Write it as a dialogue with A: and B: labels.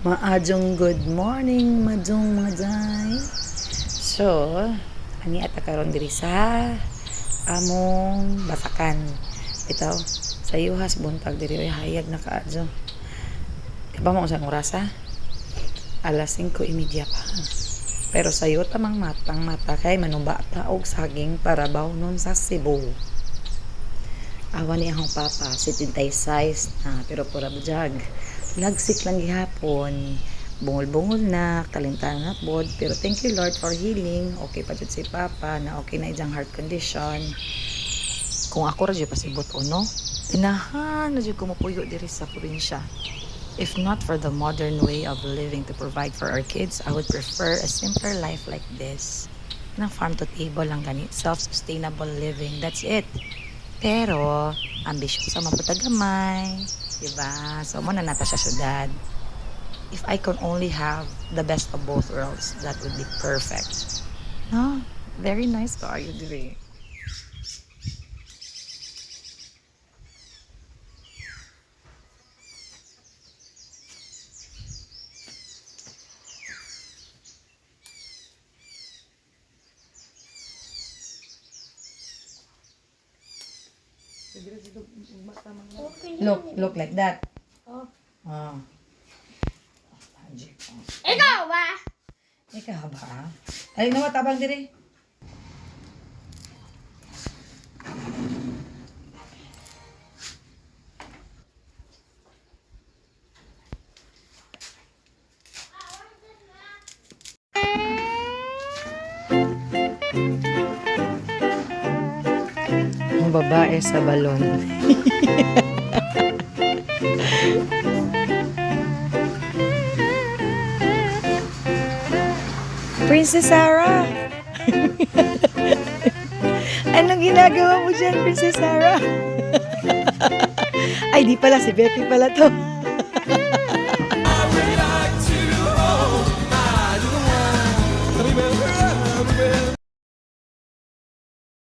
A: Maadjong good morning, madjong maday. So, ani ata karon diri sa among Batakan. Ito, sa yuhas buntag diri oy hayag na kaadyo. Kaba mo sa oras ha? Alas 5:30 pa. Pero sayo tamang matang mata kay manumba ta og saging para bawnon sa Cebu. Awan ni akong papa, 76 na, pero pura bujag. Lagsik lang gihapon. Bungol-bungol na, kalintaan na bod. Pero thank you Lord for healing. Okay pa jud si papa, na okay na ijang heart condition. Kung ako ra jud pasibot no, tinahan na jud ko mapuyo diri sa probinsya. If not for the modern way of living to provide for our kids, I would prefer a simpler life like this. Na farm to table lang gani, self-sustainable living, that's it. Pero, ambisyon sa mapatagamay, diba? So, muna nata sa syudad. If I could only have the best of both worlds, that would be perfect. No? Very nice ka, you diri. Look like that.
B: Oh.
A: Ah.
B: Ikaw ba?
A: Ikaw ba? Ay, nawa tabang diri. Ang babae sa balon. Princess Sarah! Anong ginagawa mo dyan, Princess Sarah? Ay, di pala. Si Becky pala to.